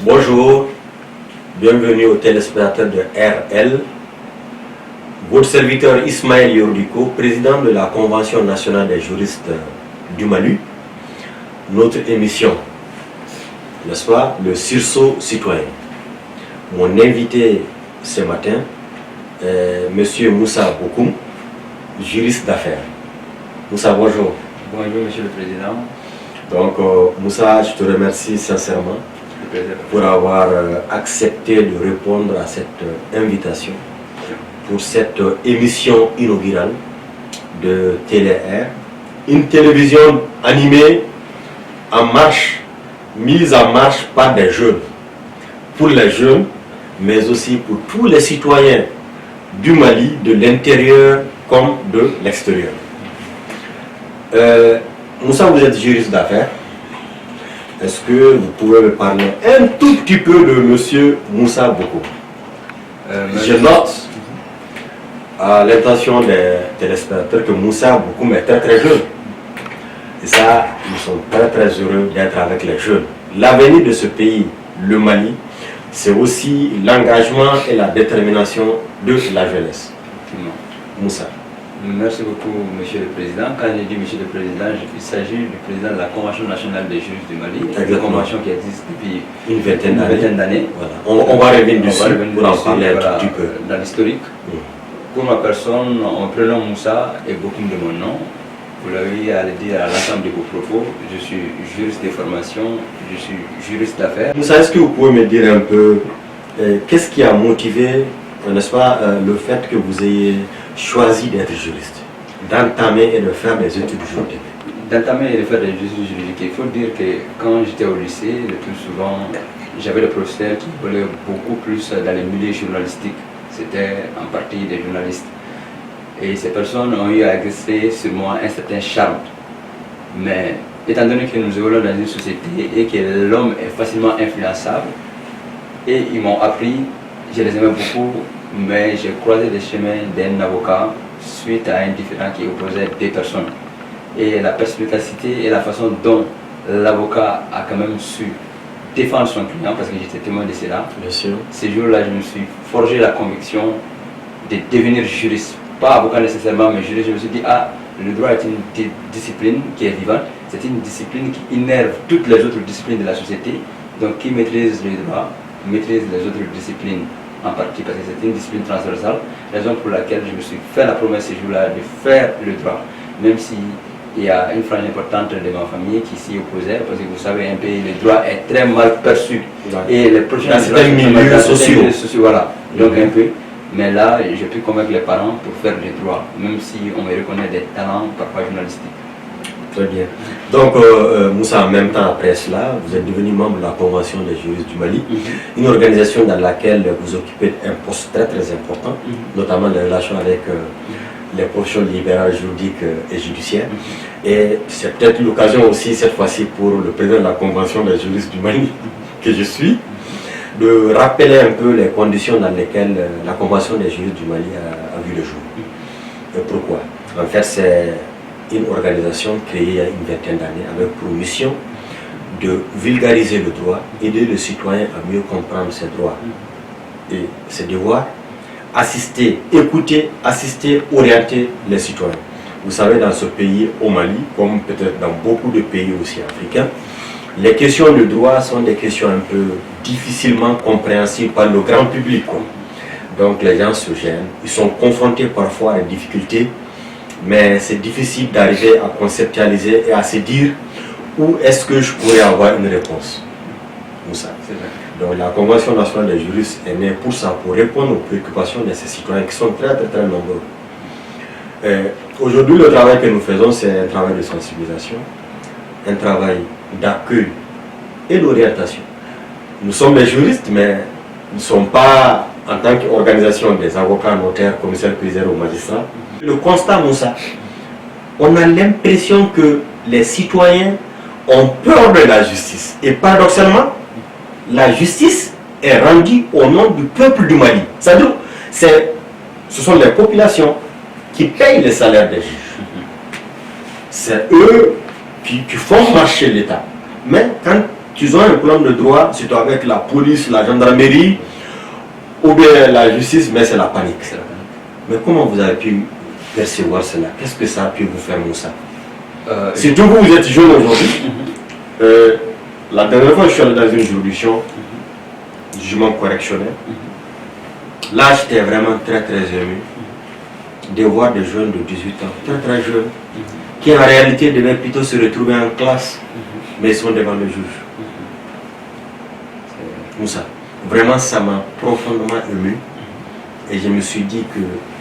Bonjour, bienvenue aux téléspectateurs de RL. Votre serviteur Ismaël Yordiko, président de la Convention nationale des juristes du Mali. Notre émission, n'est-ce pas, le sursaut citoyen. Mon invité ce matin est M. Moussa Bokoum, juriste d'affaires. Moussa, bonjour. Bonjour, Monsieur le Président. Donc, Moussa, je te remercie sincèrement pour avoir accepté de répondre à cette invitation pour cette émission inaugurale de Télé-Air, une télévision animée en marche, mise en marche par des jeunes, pour les jeunes, mais aussi pour tous les citoyens du Mali, de l'intérieur comme de l'extérieur. Moussa, vous êtes juriste d'affaires. Est-ce que vous pouvez me parler un tout petit peu de M. Moussa Bokoum? Je note à l'intention des téléspectateurs que Moussa Bokoum est très jeune. Et ça, nous sommes très heureux d'être avec les jeunes. L'avenir de ce pays, le Mali, c'est aussi l'engagement et la détermination de la jeunesse. Moussa. Merci beaucoup, Monsieur le Président. Quand j'ai dit Monsieur le Président, il s'agit du président de la Convention nationale des juristes du Mali, une convention qui existe depuis une vingtaine d'années. Voilà. On va revenir dessus pour en parler un tout petit peu. Dans l'historique. Pour ma personne, mon prénom Moussa est beaucoup de mon nom. Vous l'avez à le dire à l'ensemble de vos propos. Je suis juriste de formation, je suis juriste d'affaires. Moussa, est-ce que vous pouvez me dire un peu qu'est-ce qui a motivé, n'est-ce pas, le fait que vous ayez choisi d'être juriste, d'entamer et de faire des études juridiques? D'entamer et de faire des études juridiques. Il faut dire que quand j'étais au lycée, le plus souvent, j'avais des professeurs qui voulaient beaucoup plus dans les milieux journalistiques. C'était en partie des journalistes. Et ces personnes ont eu à exercer sur moi un certain charme. Mais étant donné que nous évoluons dans une société et que l'homme est facilement influençable, et ils m'ont appris, je les aimais beaucoup, mais j'ai croisé le chemin d'un avocat suite à un différend qui opposait deux personnes. Et la perspicacité et la façon dont l'avocat a quand même su défendre son client, parce que j'étais témoin de cela. Bien sûr. Ce jour-là, je me suis forgé la conviction de devenir juriste. Pas avocat nécessairement, mais juriste. Je me suis dit, le droit est une discipline qui est vivante. C'est une discipline qui innerve toutes les autres disciplines de la société. Donc, qui maîtrise le droit, maîtrise les autres disciplines en partie, parce que c'est une discipline transversale. Raison pour laquelle je me suis fait la promesse ce jour-là de faire le droit, même si il y a une frange importante de ma famille qui s'y opposait, parce que vous savez, un pays, le droit est très mal perçu. Et les prochains milieux sociaux. Voilà, donc un peu. Mais là, j'ai pu convaincre les parents pour faire le droit, même si on me reconnaît des talents parfois journalistiques. Très bien. Donc, Moussa, en même temps après cela, vous êtes devenu membre de la Convention des juristes du Mali, une organisation dans laquelle vous occupez un poste très important, notamment les relations avec les professions libérales, juridiques et judiciaires. Et c'est peut-être l'occasion aussi, cette fois-ci, pour le président de la Convention des juristes du Mali, que je suis, de rappeler un peu les conditions dans lesquelles la Convention des juristes du Mali a vu le jour. Et pourquoi? En fait, c'est une organisation créée il y a une vingtaine d'années avec pour mission de vulgariser le droit, aider le citoyen à mieux comprendre ses droits et ses devoirs, assister, écouter, assister, orienter les citoyens. Vous savez, dans ce pays, au Mali, comme peut-être dans beaucoup de pays aussi africains, les questions de droit sont des questions un peu difficilement compréhensibles par le grand public. Donc les gens se gênent, ils sont confrontés parfois à des difficultés, mais c'est difficile d'arriver à conceptualiser et à se dire où est-ce que je pourrais avoir une réponse. Moussa. Donc la Convention nationale des juristes est née pour ça, pour répondre aux préoccupations de ces citoyens qui sont très nombreux. Aujourd'hui, le travail que nous faisons, c'est un travail de sensibilisation, un travail d'accueil et d'orientation. Nous sommes des juristes, mais nous ne sommes pas, en tant qu'organisation des avocats, notaires, commissaires, priseurs ou magistrats. Le constat, Moussa, on a l'impression que les citoyens ont peur de la justice. Et paradoxalement, la justice est rendue au nom du peuple du Mali. C'est-à-dire, ce sont les populations qui payent les salaires des juges. C'est eux qui font marcher l'État. Mais quand qu'ils ont un problème de droit, surtout avec la police, la gendarmerie, ou bien la justice, mais c'est la panique. Mais comment vous avez pu percevoir cela? Qu'est-ce que ça a pu vous faire, Moussa? Surtout vous êtes jeune aujourd'hui. La dernière fois, je suis allé dans une juridiction, jugement correctionnel. Là, j'étais vraiment très ému de voir des jeunes de 18 ans, très jeunes, qui en réalité devaient plutôt se retrouver en classe, mais ils sont devant le juge. Moussa, vraiment ça m'a profondément ému et je me suis dit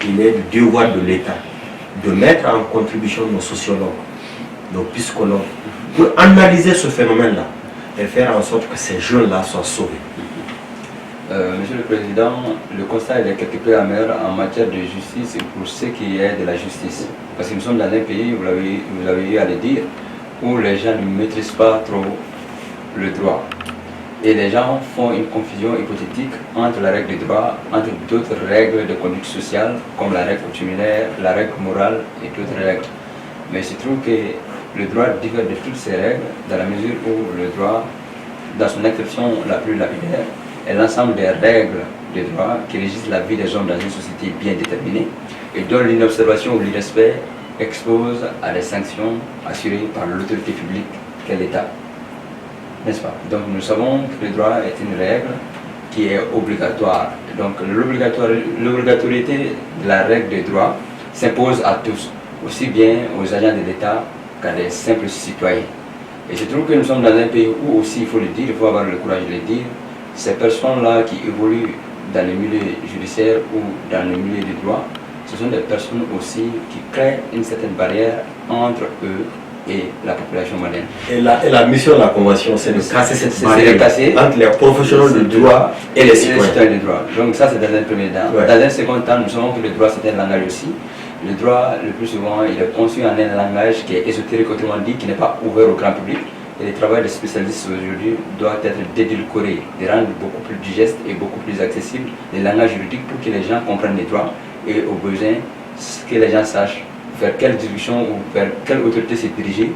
qu'il est du devoir de l'État de mettre en contribution nos sociologues, nos psychologues, pour analyser ce phénomène-là et faire en sorte que ces jeunes-là soient sauvés. Monsieur le Président, le constat est quelque peu amer en matière de justice pour ce qui est de la justice. Parce que nous sommes dans un pays, vous l'avez eu à le dire, où les gens ne maîtrisent pas trop le droit. Et les gens font une confusion hypothétique entre la règle du droit, entre d'autres règles de conduite sociale, comme la règle coutumière, la règle morale et d'autres règles. Mais il se trouve que le droit diffère de toutes ces règles dans la mesure où le droit, dans son acception la plus lapidaire, est l'ensemble des règles de droit qui régissent la vie des hommes dans une société bien déterminée et dont l'inobservation ou l'irrespect expose à des sanctions assurées par l'autorité publique qu'est l'État. N'est-ce pas? Donc nous savons que le droit est une règle qui est obligatoire. Donc l'obligatorité de la règle de droit s'impose à tous, aussi bien aux agents de l'État qu'à des simples citoyens. Et je trouve que nous sommes dans un pays où aussi, il faut le dire, il faut avoir le courage de le dire, ces personnes-là qui évoluent dans le milieu judiciaire ou dans le milieu du droit, ce sont des personnes aussi qui créent une certaine barrière entre eux et la population malienne. Et la mission de la Convention, c'est de casser cette barrière entre les professionnels du droit et les citoyens du droit. Donc ça, c'est dans un premier temps. Ouais. Dans un second temps, nous savons que le droit, c'est un langage aussi. Le droit, le plus souvent, il est conçu en un langage qui est ésotérique, autrement dit, qui n'est pas ouvert au grand public. Et le travail des spécialistes aujourd'hui doit être d'édulcorer, de rendre beaucoup plus digeste et beaucoup plus accessible le langage juridique pour que les gens comprennent les droits et au besoin que les gens sachent vers quelle direction ou vers quelle autorité se diriger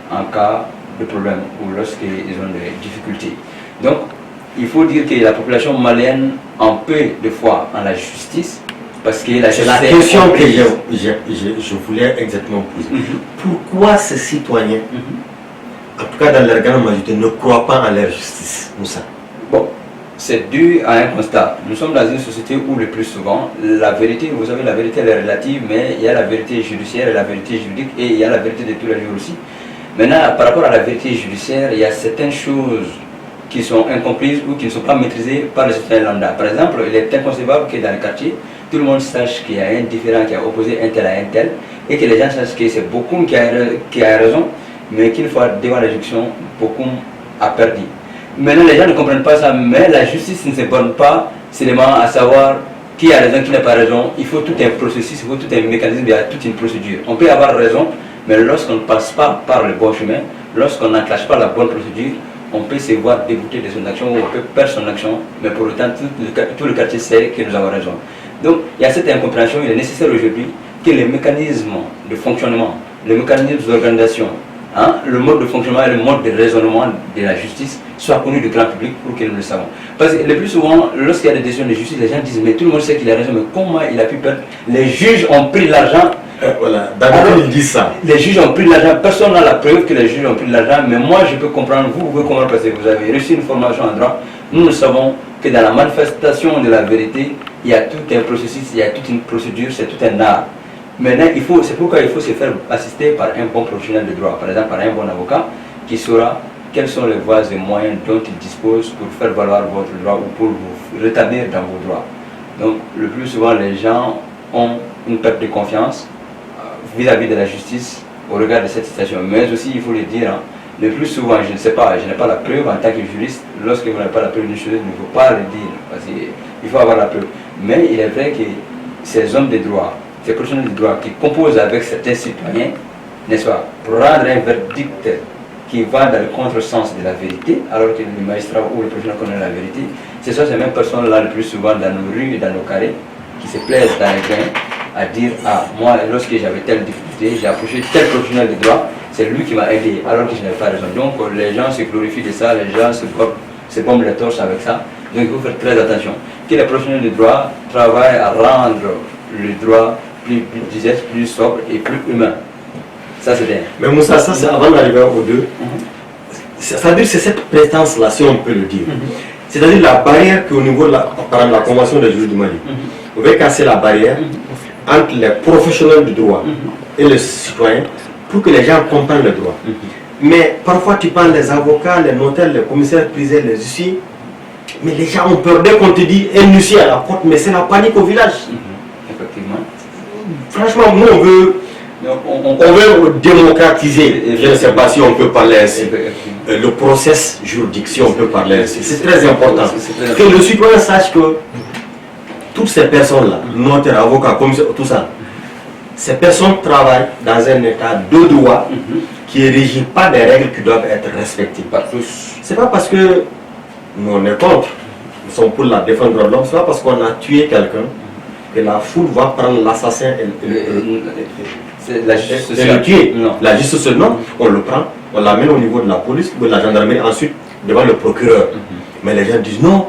en cas de problème ou lorsqu'ils ont des difficultés. Donc, il faut dire que la population malienne en peu de foi en la justice parce que la justice. C'est la question que je voulais exactement poser. Pourquoi ces citoyens, en tout cas dans leur grande majorité, ne croient pas en leur justice, Moussa? Bon, c'est dû à un constat. Nous sommes dans une société où le plus souvent, la vérité, vous savez, la vérité elle est relative, mais il y a la vérité judiciaire et la vérité juridique et il y a la vérité de tous les jours aussi. Maintenant, par rapport à la vérité judiciaire, il y a certaines choses qui sont incomprises ou qui ne sont pas maîtrisées par les citoyens lambda. Par exemple, il est inconcevable que dans le quartier, tout le monde sache qu'il y a un différent qui a opposé un tel à un tel et que les gens sachent que c'est Bokoum qui a raison, mais qu'une fois devant la juridiction, Bokoum a perdu. Maintenant, les gens ne comprennent pas ça, mais la justice ne se borne pas seulement à savoir qui a raison, qui n'a pas raison. Il faut tout un processus, il faut tout un mécanisme, il y a toute une procédure. On peut avoir raison, mais lorsqu'on ne passe pas par le bon chemin, lorsqu'on n'enclenche pas la bonne procédure, on peut se voir débouté de son action ou on peut perdre son action, mais pour autant, tout le quartier sait que nous avons raison. Donc, il y a cette incompréhension, il est nécessaire aujourd'hui que les mécanismes de fonctionnement, les mécanismes d'organisation, le mode de fonctionnement et le mode de raisonnement de la justice soient connus du grand public pour que nous le savons. Parce que le plus souvent, lorsqu'il y a des décisions de justice, les gens disent mais tout le monde sait qu'il a raison, mais comment il a pu perdre? Les juges ont pris l'argent. Voilà, d'abord ils disent ça. Les juges ont pris l'argent, personne n'a la preuve que les juges ont pris l'argent, mais moi je peux comprendre, vous pouvez comprendre parce que vous avez reçu une formation en droit. Nous savons que dans la manifestation de la vérité, il y a tout un processus, il y a toute une procédure, c'est tout un art. Maintenant, c'est pourquoi il faut se faire assister par un bon professionnel de droit, par exemple par un bon avocat qui saura quelles sont les voies et moyens dont il dispose pour faire valoir votre droit ou pour vous rétablir dans vos droits. Donc, le plus souvent, les gens ont une perte de confiance vis-à-vis de la justice au regard de cette situation. Mais aussi, il faut le dire, le plus souvent, je ne sais pas, je n'ai pas la preuve en tant que juriste, lorsque vous n'avez pas la preuve d'une chose, il ne faut pas le dire, parce qu'il faut avoir la preuve. Mais il est vrai que ces hommes de droit, ces professionnels de droit qui composent avec certains citoyens, n'est-ce pas, pour rendre un verdict qui va dans le contresens de la vérité, alors que le magistrat ou le professionnel connaît la vérité, ce sont ces mêmes personnes-là le plus souvent dans nos rues et dans nos carrés qui se plaisent dans les grains à dire « Ah, moi, lorsque j'avais telle difficulté, j'ai approché tel professionnel de droit, c'est lui qui m'a aidé alors que je n'avais pas raison. Donc les gens se glorifient de ça, les gens se bombent les torches avec ça. Donc il faut faire très attention. Que les professionnels du droit travaillent à rendre le droit plus digeste, plus sobre et plus humain. Ça c'est bien. Mais Moussa, ça c'est avant d'arriver aux deux. C'est-à-dire que c'est cette prétence-là, si on peut le dire. C'est-à-dire la barrière qu'au niveau de la Convention des juges du Mali, on veut casser la barrière entre les professionnels du droit et les citoyens pour que les gens comprennent le droit. Mais parfois tu parles les avocats, les notaires, les commissaires prisés, les huissiers, mais les gens ont peur dès qu'on te dit un huissier à la porte, mais c'est la panique au village. Effectivement. Franchement, nous on veut... On veut démocratiser, je ne sais pas si on peut parler ainsi, le process juridique, si on peut parler ainsi. C'est très important. Que le citoyen sache que toutes ces personnes-là, notaires, avocats, commissaires, tout ça, ces personnes travaillent dans un état de droit qui est régi par des règles qui doivent être respectées par tous. C'est pas parce que nous on est contre, nous sommes pour la défense des droits de l'homme, c'est pas parce qu'on a tué quelqu'un que la foule va prendre l'assassin et la justice le tuer. Non. La justice sociale, non, on le prend, on l'amène au niveau de la police, de la gendarmerie, ensuite devant le procureur. Mais les gens disent non,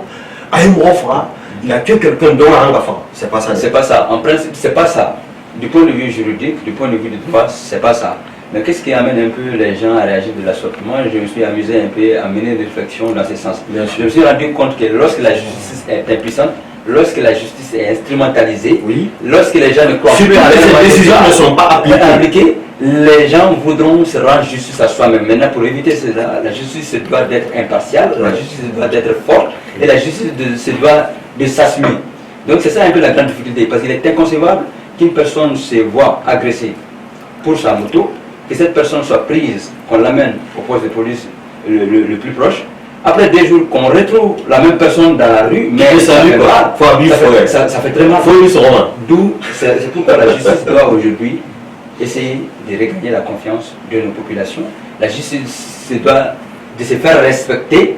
il a tué quelqu'un dont un enfant. C'est pas ça. C'est pas ça. En principe, c'est pas ça. Du point de vue juridique, du point de vue du droit, c'est pas ça. Mais qu'est-ce qui amène un peu les gens à réagir de la sorte? Moi, je me suis amusé un peu à mener une réflexion dans ce sens. Je me suis rendu compte que lorsque la justice est impuissante, lorsque la justice est instrumentalisée, lorsque les gens ne croient plus à les décisions ne sont pas appliquées, les gens voudront se rendre justice à soi-même. Maintenant, pour éviter cela, la justice doit être impartiale, la justice doit être forte et la justice se doit de s'assumer. Donc c'est ça un peu la grande difficulté, parce qu'il est inconcevable qu'une personne se voit agressée pour sa moto, que cette personne soit prise, qu'on l'amène au poste de police le plus proche. Après 2 jours qu'on retrouve la même personne dans la rue, mais ça fait mal. Ça fait très mal. D'où c'est pourquoi la justice doit aujourd'hui essayer de regagner la confiance de nos populations. La justice se doit de se faire respecter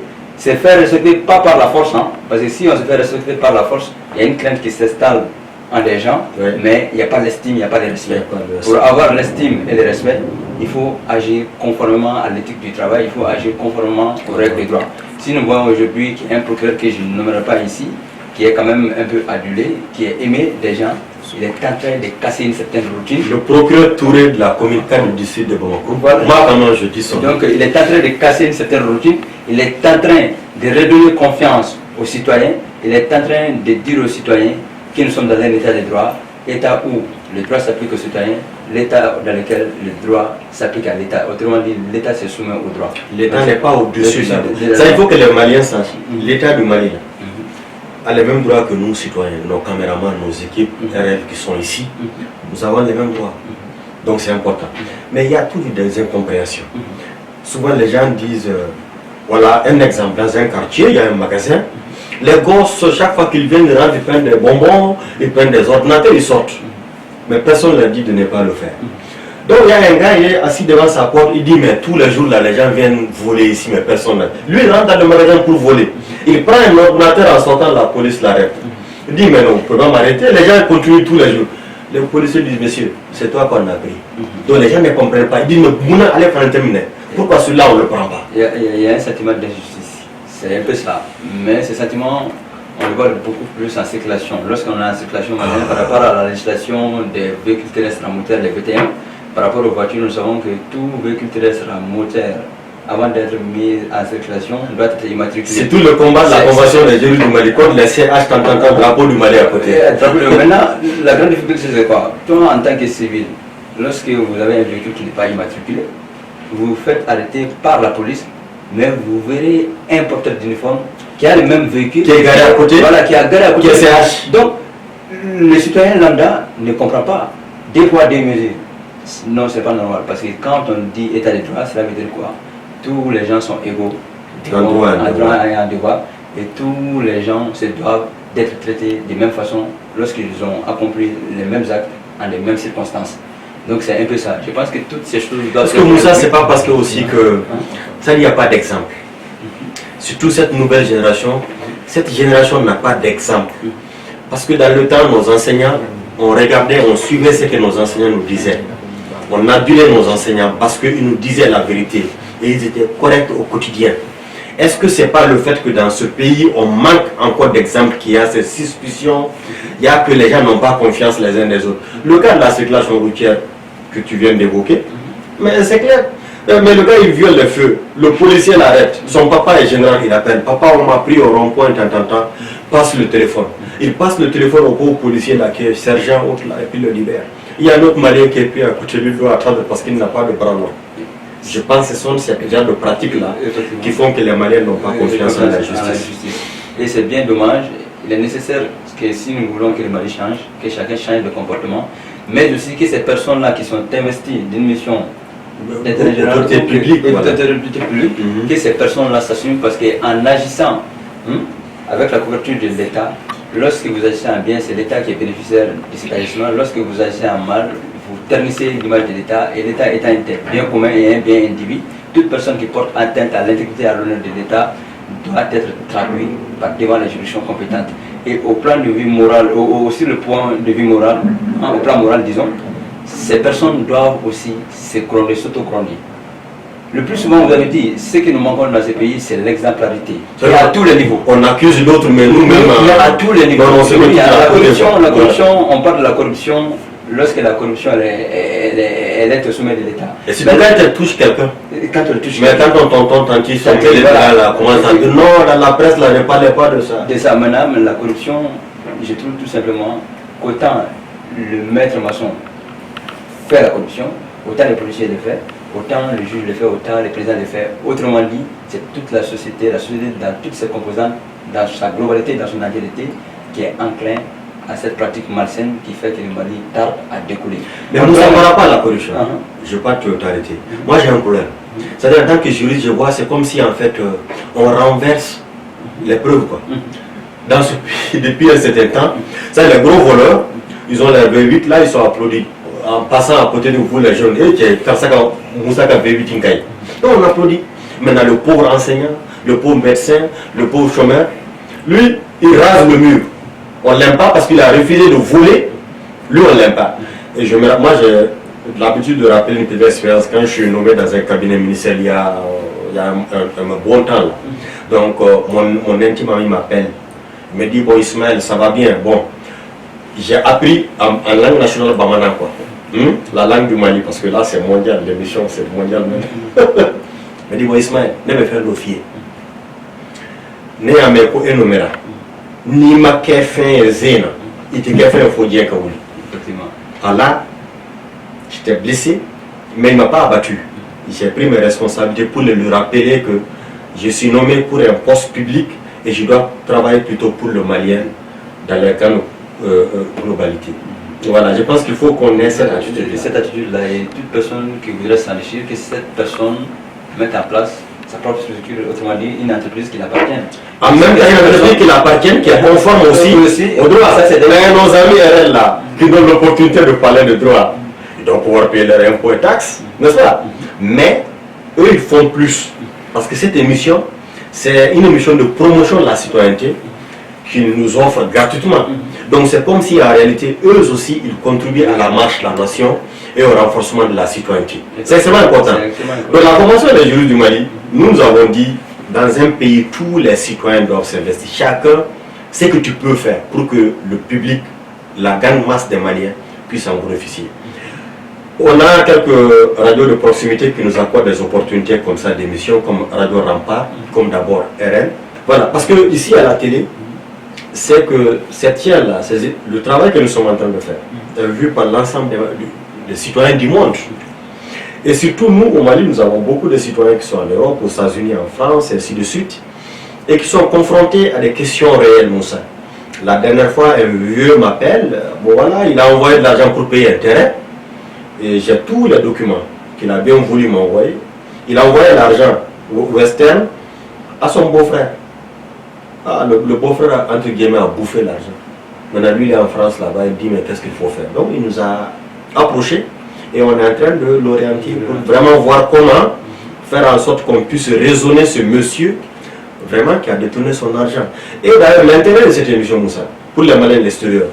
pas par la force, hein, parce que si on se fait respecter par la force, il y a une crainte qui s'installe en des gens, mais il n'y a pas l'estime, il n'y a pas le respect. Pour avoir l'estime et le respect, il faut agir conformément à l'éthique du travail, il faut agir conformément aux règles du droit. Si nous voyons aujourd'hui qu'il y a un procureur que je ne nommerai pas ici, qui est quand même un peu adulé, qui est aimé des gens, il est en train de casser une certaine routine. Le procureur Touré de la commune 4 du district de Bamako, moi comment je dis ça. Donc il est en train de casser une certaine routine, il est en train de redonner confiance aux citoyens, il est en train de dire aux citoyens que nous sommes dans un état de droit, état où le droit s'applique aux citoyens, l'état dans lequel le droit s'applique à l'état. Autrement dit, l'état se soumet au droit. L'état n'est pas au-dessus de ça. Il faut que les Maliens sachent. L'état du Mali a les mêmes droits que nous, citoyens, nos caméramans, nos équipes RF qui sont ici. Nous avons les mêmes droits. Donc c'est important. Mais il y a toujours des incompréhensions. Souvent les gens disent, voilà un exemple, dans un quartier, il y a un magasin. Les gosses, chaque fois qu'ils viennent, ils prennent des bonbons, ils prennent des ordinateurs, ils sortent. Mais personne ne leur dit de ne pas le faire. Donc il y a un gars, il est assis devant sa porte, il dit mais tous les jours là, les gens viennent voler ici, mais personne ne... Lui il rentre dans le magasin pour voler. Il prend un ordinateur en sortant, la police l'arrête. Il dit mais non, on ne peut pas m'arrêter, les gens continuent tous les jours. Les policiers disent monsieur, c'est toi qu'on a pris. Donc les gens ne comprennent pas. Ils disent mais Mouna, allez prendre un terminé. Pourquoi celui-là on ne le prend pas? Il y a un sentiment d'injustice. C'est un peu ça. Mais ce sentiment, on le voit beaucoup plus en circulation. Lorsqu'on est en circulation par rapport à la législation des véhicules terrestres à moteur, les VTM, par rapport aux voitures, nous savons que tout véhicule terrestre à moteur, avant d'être mis en circulation, doit être immatriculé. C'est tout le combat de la Convention des juges du Mali contre les CH quand on entend le drapeau du Mali à côté. Maintenant, la grande difficulté c'est quoi? Toi, en tant que civil, lorsque vous avez un véhicule qui n'est pas immatriculé, vous vous faites arrêter par la police, mais vous verrez un porteur d'uniforme qui a le même véhicule, qui est garé à côté, voilà, qui est garé à côté, qui est CH. Donc, le citoyen lambda ne comprend pas. Deux poids, deux mesures. Non, c'est pas normal, parce que quand on dit état de droit, cela veut dire quoi? Tous les gens sont égaux, en droit et en devoir, et tous les gens se doivent d'être traités de même façon lorsqu'ils ont accompli les mêmes actes en les mêmes circonstances. Donc c'est un peu ça. Je pense que toutes ces choses doivent... Parce que Moussa, c'est pas parce que aussi que... Ça, il n'y a pas d'exemple. Surtout cette nouvelle génération, cette génération n'a pas d'exemple. Parce que dans le temps, nos enseignants, on regardait, on suivait ce que nos enseignants nous disaient. On adulait nos enseignants parce qu'ils nous disaient la vérité et ils étaient corrects au quotidien. Est-ce que ce n'est pas le fait que dans ce pays, on manque encore d'exemples, qu'il y a ces suspicions, il y a que les gens n'ont pas confiance les uns des autres. Le cas de la circulation routière que tu viens d'évoquer, mais c'est clair. Mais le gars, il viole le feu, le policier l'arrête, son papa est général, il appelle, papa, on m'a pris au rond-point, passe le téléphone. Il passe le téléphone au pauvre policier là, qui est sergent, autre là, et puis le libère. Il y a un autre Malien qui est pris à côté de lui, doit attendre parce qu'il n'a pas de bras long. Je pense que ce sont ces genres de pratiques-là qui font que les Maliens n'ont pas confiance en la justice. Et c'est bien dommage. Il est nécessaire que si nous voulons que le Mali change, que chacun change de comportement, mais aussi que ces personnes-là qui sont investies d'une mission d'intérêt général, public, que ces personnes-là s'assument parce qu'en agissant avec la couverture de l'État, lorsque vous agissez en bien, c'est l'État qui est bénéficiaire de cet agissement. Lorsque vous agissez en mal, vous ternissez l'image de l'État, et l'État étant un bien commun et un bien individu, toute personne qui porte atteinte à l'intégrité et à l'honneur de l'État doit être traduite devant les juridictions compétentes. Et au plan de vue moral, aussi le point de vue moral, au plan moral disons, ces personnes doivent aussi s'auto-gronder. Le plus souvent, vous avez dit, ce que nous manquons dans ce pays, c'est l'exemplarité. Et à tous les niveaux. On accuse l'autre, mais nous-mêmes... À tous les niveaux. La corruption, on parle de la corruption lorsque la corruption elle est au sommet de l'État. Et c'est quand elle touche quelqu'un. Quand elle touche mais quand on t'entend tantôt, là, commence à dire non, dans la presse, là, ne parlez pas de ça. De ça, madame, la corruption, je trouve tout simplement qu'autant le maître maçon fait la corruption, autant les policiers le font, autant le juge le fait, autant le président le fait. Autrement dit, c'est toute la société dans toutes ses composantes, dans sa globalité, dans son entièreté, qui est enclin à cette pratique malsaine qui fait que le Mali tarde à découler. Mais nous n'avons pas la corruption. Je ne veux pas t'arrêter. Moi j'ai un problème. C'est-à-dire en tant que juriste, je vois, c'est comme si en fait on renverse les preuves. Quoi. Dans ce pays, depuis un certain temps, ça, les gros voleurs, ils ont les V8, là ils sont applaudis. En passant à côté de vous les jeunes, et qui est Moussaka V8 Inkaï. Donc on applaudit. Maintenant le pauvre enseignant, le pauvre médecin, le pauvre chômeur, lui, il rase le mur. On ne l'aime pas parce qu'il a refusé de voler, lui on ne l'aime pas. Et moi j'ai l'habitude de rappeler une petite expérience quand je suis nommé dans un cabinet ministériel il y a un bon temps. Là. Donc mon intime ami m'appelle, il me dit bon Ismaël ça va bien, bon j'ai appris en langue nationale Bamana quoi. La langue du Mali, parce que là c'est mondial, l'émission c'est mondial même. Il me dit bon Ismaël, ne me faire l'offier. Ne à mes co et nomera. Ni ma kefin zéna. Il te kefin faut dire que oui. Effectivement. Allah, j'étais blessé, mais il ne m'a pas abattu. J'ai pris mes responsabilités pour lui rappeler que je suis nommé pour un poste public et je dois travailler plutôt pour le Malien dans les cas globalité. Voilà, je pense qu'il faut qu'on ait cette attitude-là. Cette attitude-là, et toute personne qui voudrait s'enrichir, que cette personne mette en place sa propre structure, autrement dit, une entreprise qui l'appartient. En même temps, une entreprise qui l'appartient, qui est conforme aussi au droit. Ça, c'est nos amis RL là, qui donnent l'opportunité de parler de droit. Ils doivent pouvoir payer leurs impôts et taxes, n'est-ce pas? Mais eux, ils font plus. Parce que cette émission, c'est une émission de promotion de la citoyenneté qu'ils nous offrent gratuitement. Donc c'est comme si en réalité, eux aussi, ils contribuent à la marche de la nation et au renforcement de la citoyenneté. C'est extrêmement important. Donc la Convention des juristes du Mali, nous avons dit, dans un pays, tous les citoyens doivent s'investir. Chacun sait que tu peux faire pour que le public, la grande masse des Maliens, puisse en bénéficier. On a quelques radios de proximité qui nous accordent des opportunités comme ça d'émissions, comme Radio Rempart, comme d'abord RN. Voilà, parce que ici à la télé, c'est que cette chaîne-là, c'est le travail que nous sommes en train de faire, est vu par l'ensemble des citoyens du monde. Et surtout nous, au Mali, nous avons beaucoup de citoyens qui sont en Europe, aux États-Unis, en France, et ainsi de suite, et qui sont confrontés à des questions réelles, Moussa. La dernière fois, un vieux m'appelle, bon voilà, il a envoyé de l'argent pour payer un terrain, et j'ai tous les documents qu'il a bien voulu m'envoyer. Il a envoyé l'argent western à son beau-frère. Ah, le beau-frère, entre guillemets, a bouffé l'argent. Maintenant, lui, il est en France là-bas, il dit, mais qu'est-ce qu'il faut faire? Donc, il nous a approchés et on est en train de l'orienter pour vraiment voir comment faire en sorte qu'on puisse raisonner ce monsieur, vraiment, qui a détourné son argent. Et d'ailleurs, l'intérêt de cette émission, Moussa, pour les Maliens de l'extérieur,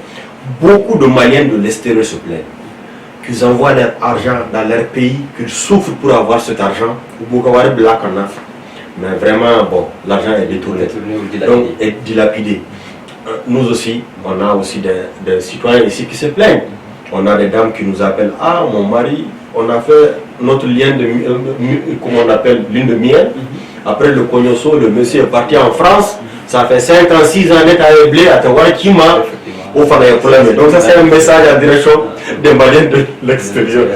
beaucoup de Maliens de l'extérieur se plaignent qu'ils envoient leur argent dans leur pays, qu'ils souffrent pour avoir cet argent, ou Bokawari Black en Afrique. Mais vraiment, bon, l'argent est détourné, donc est dilapidé. Nous aussi, on a aussi des citoyens ici qui se plaignent. On a des dames qui nous appellent, ah mon mari, on a fait notre lien de, comment on appelle, lune de miel. Après le cognosso, le monsieur est parti en France. Ça fait 5 ans, 6 ans, net à blé, à te voir qui m'a au problème. Donc ça c'est un message en direction des Maliens de l'extérieur.